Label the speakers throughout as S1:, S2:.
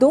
S1: 2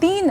S1: 3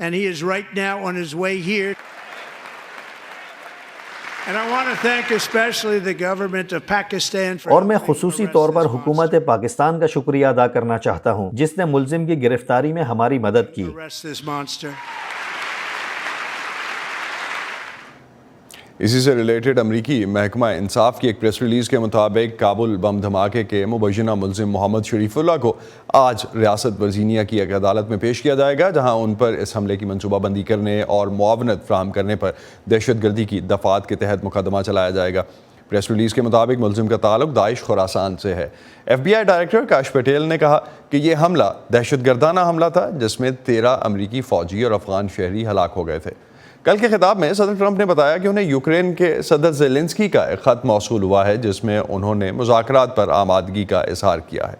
S2: And he is right now on his way here. And I want to thank especially the government of Pakistan for
S3: اور میں خصوصی طور پر حکومت پاکستان کا شکریہ ادا کرنا چاہتا ہوں جس نے ملزم کی گرفتاری میں ہماری مدد کی۔
S2: arrest this monster.
S4: اسی سے ریلیٹڈ امریکی محکمہ انصاف کی ایک پریس ریلیز کے مطابق کابل بم دھماکے کے مبینہ ملزم محمد شریف اللہ کو آج ریاست ورجینیا کی ایک عدالت میں پیش کیا جائے گا، جہاں ان پر اس حملے کی منصوبہ بندی کرنے اور معاونت فراہم کرنے پر دہشت گردی کی دفعات کے تحت مقدمہ چلایا جائے گا۔ پریس ریلیز کے مطابق ملزم کا تعلق داعش خراسان سے ہے۔ ایف بی آئی ڈائریکٹر کاش پٹیل نے کہا کہ یہ حملہ دہشت گردانہ حملہ تھا جس میں 13 امریکی فوجی اور افغان شہری ہلاک ہو گئے تھے۔ کل کے خطاب میں صدر ٹرمپ نے بتایا کہ انہیں یوکرین کے صدر زیلنسکی کا ایک خط موصول ہوا ہے جس میں انہوں نے مذاکرات پر آمادگی کا اظہار کیا ہے۔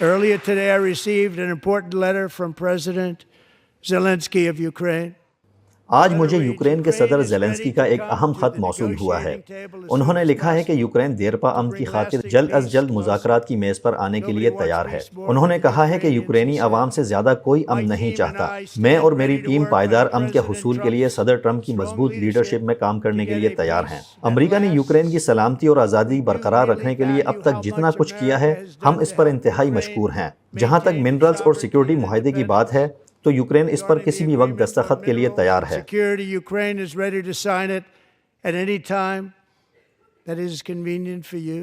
S2: Earlier today, I received an important letter from President Zelensky of Ukraine.
S3: آج مجھے یوکرین کے صدر زیلنسکی کا ایک اہم خط موصول ہوا ہے۔ انہوں نے لکھا ہے کہ یوکرین دیرپا امن کی خاطر جلد از جلد مذاکرات کی میز پر آنے کے لیے تیار ہے۔ انہوں نے کہا ہے کہ یوکرینی عوام سے زیادہ کوئی امن نہیں چاہتا۔ میں اور میری ٹیم پائیدار امن کے حصول کے لیے صدر ٹرمپ کی مضبوط لیڈرشپ میں کام کرنے کے لیے تیار ہیں۔ امریکہ نے یوکرین کی سلامتی اور آزادی برقرار رکھنے کے لیے اب تک جتنا کچھ کیا ہے ہم اس پر انتہائی مشکور ہیں۔ جہاں تک منرلز اور سیکیورٹی معاہدے کی بات ہے تو یوکرین اس پر کسی بھی وقت دستخط کے لیے تیار ہے۔
S2: Security, Ukraine is ready to sign it at any time that is convenient for you.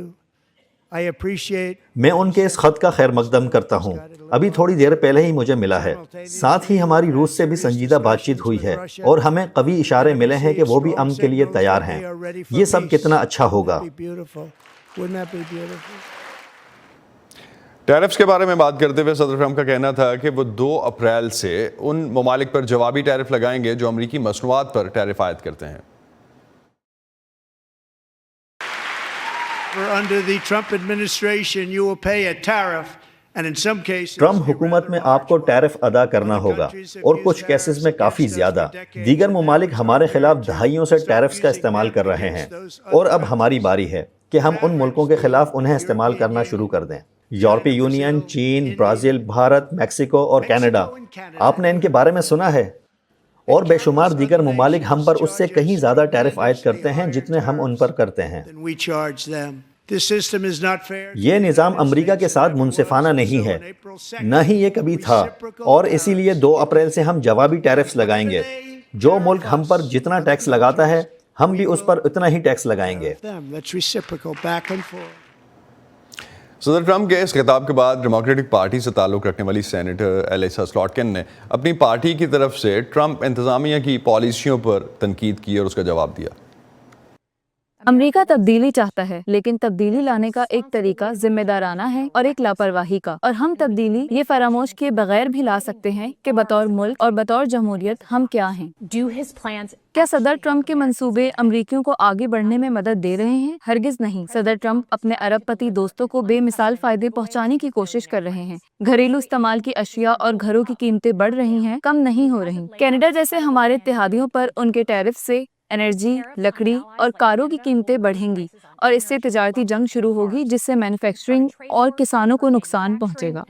S2: I appreciate
S3: میں ان کے اس خط کا خیر مقدم کرتا ہوں۔ ابھی تھوڑی دیر پہلے ہی مجھے ملا ہے۔ ساتھ ہی ہماری روس سے بھی سنجیدہ بات چیت ہوئی ہے اور ہمیں قوی اشارے ملے ہیں کہ وہ بھی امن کے لیے تیار ہیں۔ یہ سب کتنا اچھا ہوگا۔
S2: beautiful. Wouldn't that be beautiful?
S4: ٹیرفز کے بارے میں بات کرتے ہوئے صدر ٹرمپ کا کہنا تھا کہ وہ 2 اپریل سے ان ممالک پر جوابی ٹیرف لگائیں گے جو امریکی مصنوعات پر ٹیرف عائد کرتے ہیں۔
S2: Under the Trump administration, you will pay a tariff, and in some cases,
S3: Trump حکومت میں آپ کو ٹیرف ادا کرنا ہوگا اور کچھ کیسز میں کافی زیادہ۔ دیگر ممالک ہمارے خلاف دہائیوں سے ٹیرفز کا استعمال کر رہے ہیں اور اب ہماری باری ہے کہ ہم ان ملکوں کے خلاف انہیں استعمال کرنا شروع کر دیں۔ یورپی یونین، چین، برازیل، بھارت، میکسیکو اور کینیڈا، آپ نے ان کے بارے میں سنا ہے، اور بے شمار دیگر ممالک ہم پر اس سے کہیں زیادہ ٹیرف عائد کرتے ہیں جتنے ہم ان پر کرتے ہیں۔
S2: then we charge them. This system is not fair.
S3: یہ نظام امریکہ کے ساتھ منصفانہ نہیں ہے، نہ ہی یہ کبھی تھا، اور اسی لیے 2 اپریل سے ہم جوابی ٹیرفز لگائیں گے۔ جو ملک ہم پر جتنا ٹیکس لگاتا ہے ہم بھی اس پر اتنا ہی ٹیکس لگائیں گے۔
S2: That's reciprocal, back and forth.
S4: صدر ٹرمپ کے اس خطاب کے بعد ڈیموکریٹک پارٹی سے تعلق رکھنے والی سینیٹر ایلیسا سلاٹکن نے اپنی پارٹی کی طرف سے ٹرمپ انتظامیہ کی پالیسیوں پر تنقید کی اور اس کا جواب دیا۔
S5: امریکہ تبدیلی چاہتا ہے، لیکن تبدیلی لانے کا ایک طریقہ ذمہ دارانہ ہے اور ایک لاپرواہی کا، اور ہم تبدیلی یہ فراموش کیے بغیر بھی لا سکتے ہیں کہ بطور ملک اور بطور جمہوریت ہم کیا ہیں۔ کیا صدر ٹرمپ کے منصوبے امریکیوں کو آگے بڑھنے میں مدد دے رہے ہیں؟ ہرگز نہیں۔ صدر ٹرمپ اپنے عرب پتی دوستوں کو بے مثال فائدے پہنچانے کی کوشش کر رہے ہیں۔ گھریلو استعمال کی اشیاء اور گھروں کی قیمتیں بڑھ رہی ہیں، کم نہیں ہو رہی۔ کینیڈا جیسے ہمارے اتحادیوں پر ان کے ٹیرف سے انرجی، لکڑی اور کاروں کی قیمتیں بڑھیں گی، اور اس سے تجارتی جنگ شروع ہوگی جس سے مینوفیکچرنگ اور کسانوں کو نقصان پہنچے گا۔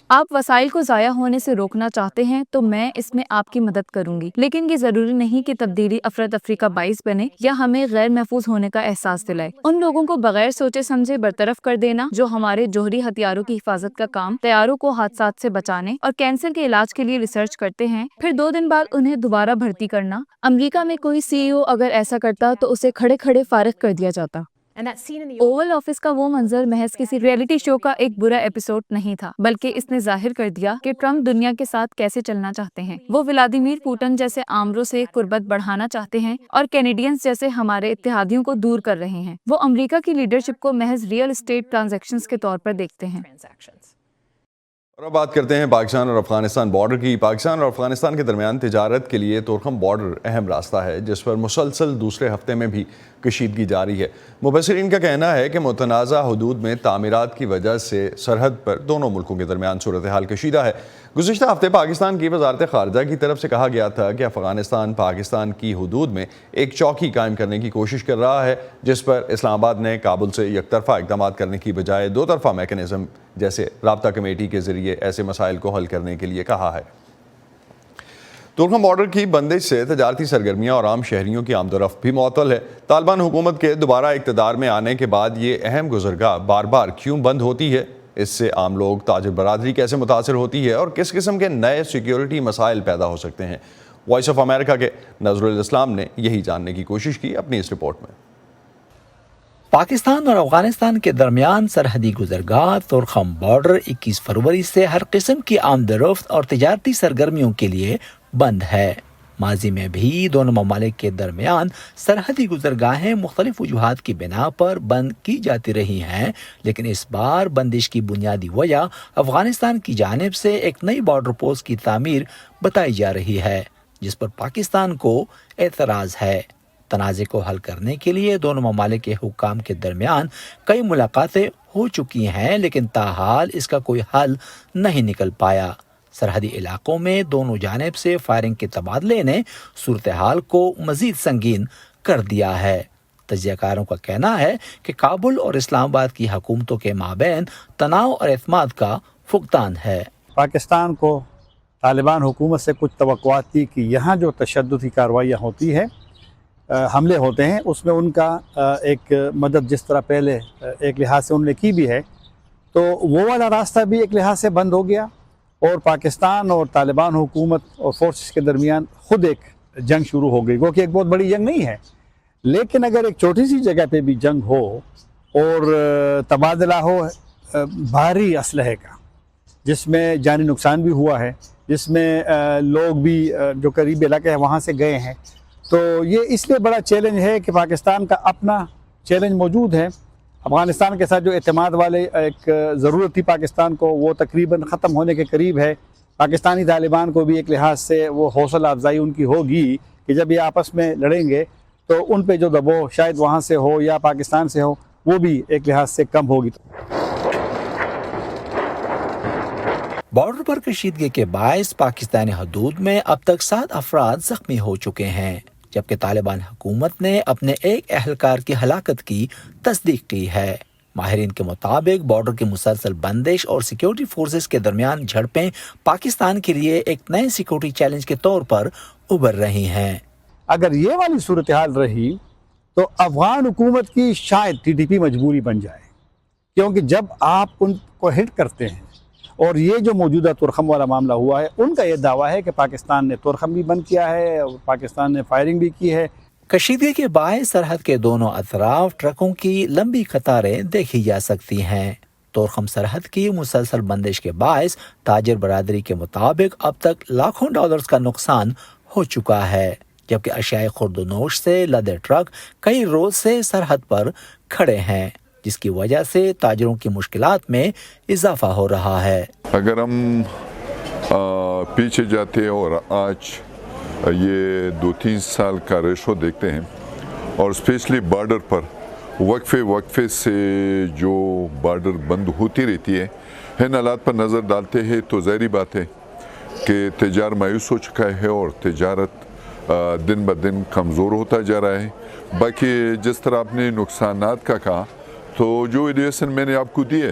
S5: آپ وسائل کو ضائع ہونے سے روکنا چاہتے ہیں تو میں اس میں آپ کی مدد کروں گی، لیکن یہ ضروری نہیں کہ تبدیلی افراتفری کا باعث بنے یا ہمیں غیر محفوظ ہونے کا احساس دلائے۔ ان لوگوں کو بغیر سوچے سمجھے برطرف کر دینا جو ہمارے جوہری ہتھیاروں کی حفاظت کا کام، طیاروں کو حادثات سے بچانے اور کینسر کے علاج کے لیے ریسرچ کرتے ہیں، پھر 2 دن بعد انہیں دوبارہ بھرتی کرنا۔ امریکہ میں کوئی سی ای او اگر ایسا کرتا تو اسے کھڑے کھڑے فارغ کر دیا جاتا۔ اوول آفس کا وہ منظر محض کسی ریئلٹی شو کا ایک برا ایپیسوڈ نہیں تھا، بلکہ اس نے ظاہر کر دیا کہ ٹرمپ دنیا کے ساتھ کیسے چلنا چاہتے ہیں۔ وہ ولادیمیر پوٹن جیسے آمروں سے قربت بڑھانا چاہتے ہیں اور کینیڈینز جیسے ہمارے اتحادیوں کو دور کر رہے ہیں۔ وہ امریکہ کی لیڈرشپ کو محض ریئل اسٹیٹ ٹرانزیکشنز کے طور پر دیکھتے ہیں۔
S4: اور اب بات کرتے ہیں پاکستان اور افغانستان بارڈر کی۔ پاکستان اور افغانستان کے درمیان تجارت کے لیے تورخم بارڈر اہم راستہ ہے جس پر مسلسل دوسرے ہفتے میں بھی کشیدگی جاری ہے۔ مبصرین کا کہنا ہے کہ متنازع حدود میں تعمیرات کی وجہ سے سرحد پر دونوں ملکوں کے درمیان صورتحال کشیدہ ہے۔ گزشتہ ہفتے پاکستان کی وزارت خارجہ کی طرف سے کہا گیا تھا کہ افغانستان پاکستان کی حدود میں ایک چوکی قائم کرنے کی کوشش کر رہا ہے، جس پر اسلام آباد نے کابل سے یک طرفہ اقدامات کرنے کی بجائے 2 طرفہ میکنزم جیسے رابطہ کمیٹی کے ذریعے ایسے مسائل کو حل کرنے کے لیے کہا ہے۔ ترکھم بارڈر کی بندش سے تجارتی سرگرمیاں اور عام شہریوں کی آمد و رفت بھی معطل ہے۔ طالبان حکومت کے دوبارہ اقتدار میں آنے کے بعد یہ اہم گزرگاہ بار بار کیوں بند ہوتی ہے؟ اس سے عام لوگ، تاجر برادری کیسے متاثر ہوتی ہے اور کس قسم کے نئے سیکیورٹی مسائل پیدا ہو سکتے ہیں؟ وائس آف امریکہ کے نظر الاسلام نے یہی جاننے کی کوشش کی اپنی اس رپورٹ میں۔
S6: پاکستان اور افغانستان کے درمیان سرحدی گزرگاہ ترکھم بارڈر 21 فروری سے ہر قسم کی آمد و رفت اور تجارتی سرگرمیوں کے لیے بند ہے۔ ماضی میں بھی دونوں ممالک کے درمیان سرحدی گزرگاہیں مختلف وجوہات کی بنا پر بند کی جاتی رہی ہیں، لیکن اس بار بندش کی بنیادی وجہ افغانستان کی جانب سے ایک نئی بارڈر پوسٹ کی تعمیر بتائی جا رہی ہے، جس پر پاکستان کو اعتراض ہے۔ تنازع کو حل کرنے کے لیے دونوں ممالک کے حکام کے درمیان کئی ملاقاتیں ہو چکی ہیں، لیکن تاحال اس کا کوئی حل نہیں نکل پایا۔ سرحدی علاقوں میں دونوں جانب سے فائرنگ کے تبادلے نے صورتحال کو مزید سنگین کر دیا ہے۔ تجزیہ کاروں کا کہنا ہے کہ کابل اور اسلام آباد کی حکومتوں کے مابین تناؤ اور اعتماد کا فقدان ہے۔
S7: پاکستان کو طالبان حکومت سے کچھ توقعات تھی کہ یہاں جو تشددی کارروائیاں ہوتی ہیں، حملے ہوتے ہیں، اس میں ان کا ایک مدد جس طرح پہلے ایک لحاظ سے انہوں نے کی بھی ہے، تو وہ والا راستہ بھی ایک لحاظ سے بند ہو گیا، اور پاکستان اور طالبان حکومت اور فورسز کے درمیان خود ایک جنگ شروع ہو گئی، وہ کہ ایک بہت بڑی جنگ نہیں ہے، لیکن اگر ایک چھوٹی سی جگہ پہ بھی جنگ ہو اور تبادلہ ہو بھاری اسلحے کا، جس میں جانی نقصان بھی ہوا ہے، جس میں لوگ بھی جو قریب علاقے ہیں وہاں سے گئے ہیں، تو یہ اس لیے بڑا چیلنج ہے کہ پاکستان کا اپنا چیلنج موجود ہے۔ افغانستان کے ساتھ جو اعتماد والے ایک ضرورت تھی پاکستان کو، وہ تقریباً ختم ہونے کے قریب ہے۔ پاکستانی طالبان کو بھی ایک لحاظ سے وہ حوصلہ افزائی ان کی ہوگی کہ جب یہ آپس میں لڑیں گے تو ان پہ جو دباؤ شاید وہاں سے ہو یا پاکستان سے ہو، وہ بھی ایک لحاظ سے کم ہوگی۔
S6: بارڈر پر کشیدگی کے باعث پاکستانی حدود میں اب تک 7 افراد زخمی ہو چکے ہیں، جبکہ طالبان حکومت نے اپنے ایک اہلکار کی ہلاکت کی تصدیق کی ہے۔ ماہرین کے مطابق بارڈر کی مسلسل بندش اور سیکیورٹی فورسز کے درمیان جھڑپیں پاکستان کے لیے ایک نئے سیکیورٹی چیلنج کے طور پر ابھر رہی ہیں۔
S7: اگر یہ والی صورتحال رہی تو افغان حکومت کی شاید TTP مجبوری بن جائے، کیونکہ جب آپ ان کو ہٹ کرتے ہیں، اور یہ جو موجودہ ترکھم والا معاملہ ہوا ہے، ان کا یہ دعویٰ ہے کہ پاکستان نے ترکھم بھی بند کیا ہے اور پاکستان نے فائرنگ بھی کی ہے۔
S6: کشیدگی کے باعث سرحد کے دونوں اطراف ٹرکوں کی لمبی قطاریں دیکھی جا سکتی ہیں۔ ترکھم سرحد کی مسلسل بندش کے باعث تاجر برادری کے مطابق اب تک لاکھوں ڈالرز کا نقصان ہو چکا ہے، جبکہ اشیاء خورد و نوش سے لدے ٹرک کئی روز سے سرحد پر کھڑے ہیں، جس کی وجہ سے تاجروں کی مشکلات میں اضافہ ہو رہا ہے۔
S8: اگر ہم پیچھے جاتے ہیں اور آج یہ 2-3 سال کا ریشو دیکھتے ہیں، اور اسپیشلی بارڈر پر وقفے سے جو بارڈر بند ہوتی رہتی ہے، ان حالات پر نظر ڈالتے ہیں تو ظاہری بات ہے کہ تجار مایوس ہو چکا ہے اور تجارت دن بدن کمزور ہوتا جا رہا ہے۔ باقی جس طرح آپ نے نقصانات کا کہا، تو جو ایڈیشن میں نے آپ کو دی ہے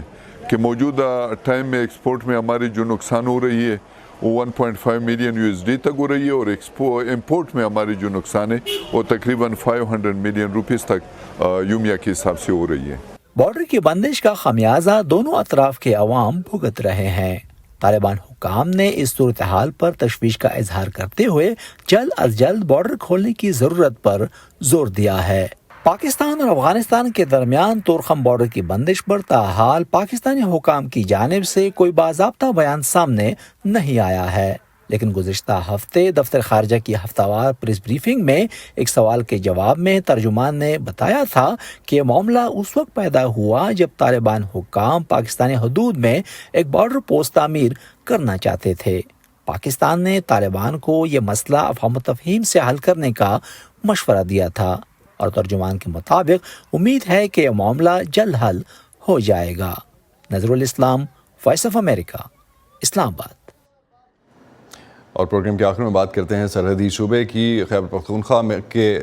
S8: کہ موجودہ ٹائم میں ایکسپورٹ میں ہماری جو نقصان ہو رہی ہے وہ 1.5 ملین USD تک ہو رہی ہے، اور امپورٹ میں ہماری جو نقصان ہے وہ تقریباً 500 ملین روپیز تک یومیہ کے حساب سے ہو رہی ہے۔
S6: بارڈر کی بندش کا خمیازہ دونوں اطراف کے عوام بھگت رہے ہیں۔ طالبان حکام نے اس صورتحال پر تشویش کا اظہار کرتے ہوئے جلد از جلد بارڈر کھولنے کی ضرورت پر زور دیا ہے۔ پاکستان اور افغانستان کے درمیان ترکھم بارڈر کی بندش پر تاحال پاکستانی حکام کی جانب سے کوئی باضابطہ بیان سامنے نہیں آیا ہے، لیکن گزشتہ ہفتے دفتر خارجہ کی ہفتہ وار پریس بریفنگ میں ایک سوال کے جواب میں ترجمان نے بتایا تھا کہ یہ معاملہ اس وقت پیدا ہوا جب طالبان حکام پاکستانی حدود میں ایک بارڈر پوسٹ تعمیر کرنا چاہتے تھے۔ پاکستان نے طالبان کو یہ مسئلہ افہام و تفہیم سے حل کرنے کا مشورہ دیا تھا، اور ترجمان کے مطابق امید ہے کہ یہ معاملہ جلد حل ہو جائے گا۔ نظر الاسلام، وائس آف امریکہ، اسلام آباد۔
S4: اور پروگرام کے آخر میں بات کرتے ہیں سرحدی صوبے کی خیبر پختونخوا کے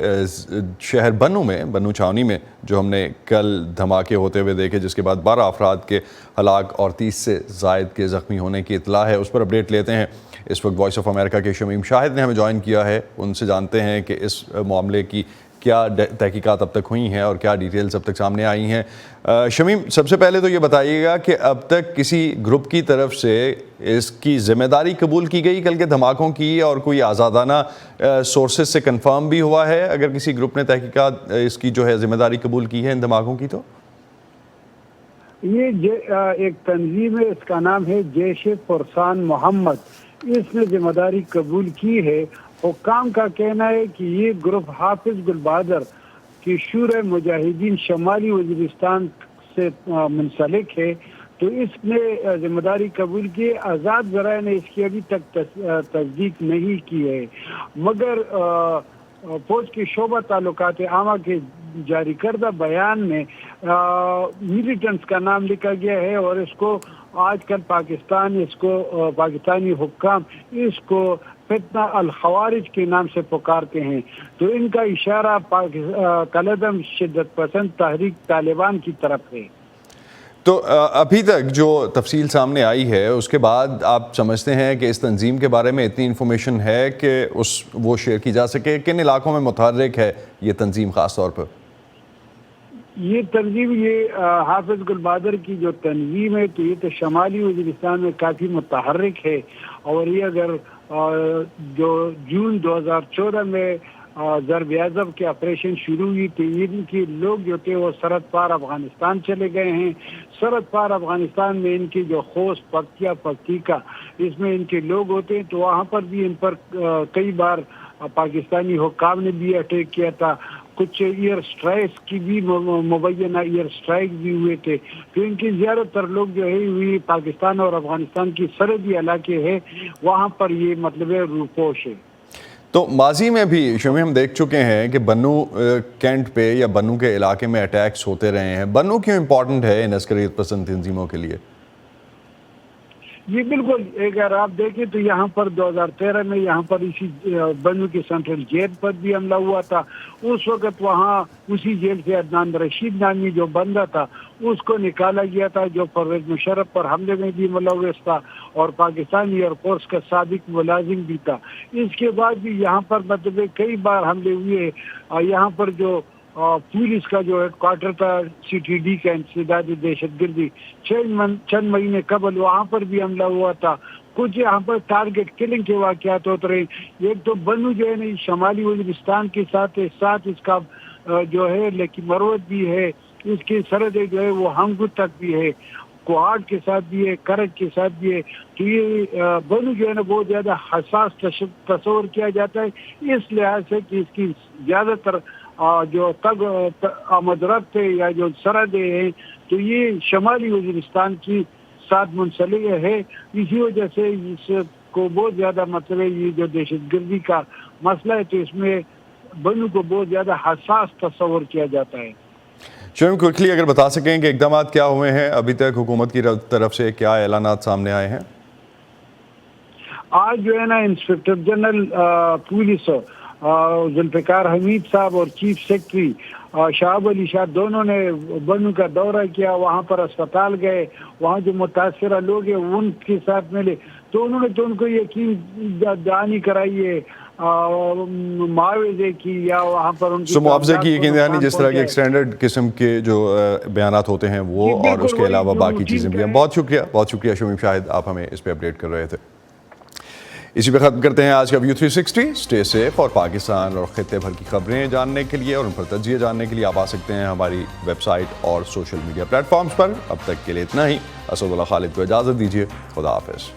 S4: شہر بنو میں، بنو چھاونی میں جو ہم نے کل دھماکے ہوتے ہوئے دیکھے، جس کے بعد 12 افراد کے ہلاک اور 30 سے زائد کے زخمی ہونے کی اطلاع ہے، اس پر اپڈیٹ لیتے ہیں۔ اس وقت وائس آف امریکہ کے شمیم شاہد نے ہمیں جوائن کیا ہے، ان سے جانتے ہیں کہ اس معاملے کی کیا تحقیقات اب تک ہوئی ہیں اور کیا ڈیٹیلز اب تک سامنے آئی ہیں۔ شمیم، سب سے پہلے تو یہ بتائیے گا کہ اب تک کسی گروپ کی طرف سے اس کی ذمہ داری قبول کی گئی کل کے دھماکوں کی، اور کوئی آزادانہ سورسز سے کنفرم بھی ہوا ہے اگر کسی گروپ نے تحقیقات اس کی جو ہے ذمہ داری قبول کی ہے ان دھماکوں کی؟ تو
S9: یہ ایک تنظیم ہے، اس کا نام ہے جیش فرسان محمد، اس نے ذمہ داری قبول کی ہے۔ حکام کا کہنا ہے کہ یہ گروپ حافظ گل بہادر کی شورۂ مجاہدین شمالی وزیرستان سے منسلک ہے، تو اس نے ذمہ داری قبول کی۔ آزاد ذرائع نے اس کی ابھی تک تصدیق نہیں کی ہے، مگر فوج کے شعبہ تعلقات عامہ کے جاری کردہ بیان میں ملیٹنٹس کا نام لکھا گیا ہے، اور اس کو آج کل پاکستانی حکام اس کو فتنہ الخوارج کے نام سے پکارتے ہیں، تو ان کا اشارہ کالعدم شدت پسند تحریک طالبان کی طرف ہے۔
S4: تو ابھی تک جو تفصیل سامنے آئی ہے اس کے بعد آپ سمجھتے ہیں کہ اس تنظیم کے بارے میں اتنی انفارمیشن ہے کہ وہ شیئر کی جا سکے؟ کن علاقوں میں متحرک ہے یہ تنظیم خاص طور پر؟
S9: یہ تنظیم، یہ حافظ گل بہادر کی جو تنظیم ہے، تو یہ تو شمالی وزیرستان میں کافی متحرک ہے، اور یہ اگر جو جون 2014 میں ضرب اعظم کے آپریشن شروع ہوئی تو ان کے لوگ جو تھے وہ سرحد پار افغانستان چلے گئے ہیں۔ سرحد پار افغانستان میں ان کی جو خوست پکتیکا اس میں ان کے لوگ ہوتے ہیں، تو وہاں پر بھی ان پر کئی بار پاکستانی حکام نے بھی اٹیک کیا تھا، کچھ ایئر اسٹرائکس کی بھی مبینہ ایئر اسٹرائک بھی ہوئے تھے، تو ان کی زیادہ تر لوگ جو ہے ہوئی پاکستان اور افغانستان کی سرحدی علاقے ہے، وہاں پر یہ مطلب روپوش ہے۔
S4: تو ماضی میں بھی شمی ہم دیکھ چکے ہیں کہ بنو کینٹ پہ یا بنو کے علاقے میں اٹیکس ہوتے رہے ہیں، بنو کیوں امپورٹنٹ ہے ان عسکریت پسند تنظیموں کے لیے؟
S9: یہ بالکل، اگر آپ دیکھیں تو یہاں پر 2013 میں یہاں پر اسی بنو کی سینٹرل جیل پر بھی حملہ ہوا تھا، اس وقت وہاں اسی جیل سے عدنان رشید نامی جو بندہ تھا اس کو نکالا گیا تھا، جو پرویز مشرف پر حملے میں بھی ملوث تھا اور پاکستانی ایئر فورس کا سابق ملازم بھی تھا۔ اس کے بعد بھی یہاں پر مطلب کئی بار حملے ہوئے، یہاں پر جو پولیس کا جو ہیڈ کوارٹر تھا CTD کا انسداد دہشت گردی، چند مہینے قبل وہاں پر بھی حملہ ہوا تھا۔ کچھ یہاں پر ٹارگٹ کلنگ کے واقعات ہوتے رہے۔ ایک تو بنو جو ہے نا شمالی وزیرستان کے ساتھ اس کا جو ہے لیکن مروت بھی ہے، اس کی سرحدیں جو ہے وہ ہنگو تک بھی ہے، کوہاٹ کے ساتھ بھی ہے، کرج کے ساتھ بھی ہے، تو یہ بنو جو ہے نا بہت زیادہ حساس تصور کیا جاتا ہے، اس لحاظ سے کہ اس کی زیادہ تر جو آمد رفت ہے یا جو سرحدیں ہیں تو یہ شمالی وزیرستان کی ساتھ منسلک ہے، اسی وجہ سے اس کو بہت زیادہ مطلب ہے یہ جو دہشت گردی کا مسئلہ ہے تو اس میں بنو کو بہت زیادہ حساس تصور کیا جاتا ہے۔
S4: شمیم، کوئکلی اگر بتا سکیں کہ اقدامات کیا ہوئے ہیں ابھی تک حکومت کی طرف سے، کیا اعلانات سامنے آئے ہیں؟
S9: آج جو ہے نا انسپکٹر جنرل پولیس ذوالفقار حمید صاحب اور چیف سیکرٹری شہاب علی شاہ دونوں نے بنو کا دورہ کیا، وہاں پر اسپتال گئے، وہاں جو متاثرہ لوگ ہیں ان کے ساتھ ملے، تو انہوں نے تو ان کو یقین دہانی کرائی ہے معاوضے کی یا وہاں پر ان کی
S4: معاوضے کی یقین دہانی، جس طرح کے ایکسٹینڈرڈ قسم کے جو بیانات ہوتے ہیں وہ، اور اس کے علاوہ باقی چیزیں بھی ہیں۔ بہت شکریہ شمیم شاہد، آپ ہمیں اس پہ اپڈیٹ کر رہے تھے۔ اسی پہ ختم کرتے ہیں آج کا ویو 360۔ اسٹے سیف، اور پاکستان اور خطے بھر کی خبریں جاننے کے لیے اور ان پر تجزیے جاننے کے لیے آپ آ سکتے ہیں ہماری ویب سائٹ اور سوشل میڈیا پلیٹ فارمز پر۔ اب تک کے لیے اتنا ہی، اسد اللہ خالد کو اجازت دیجیے، خدا حافظ۔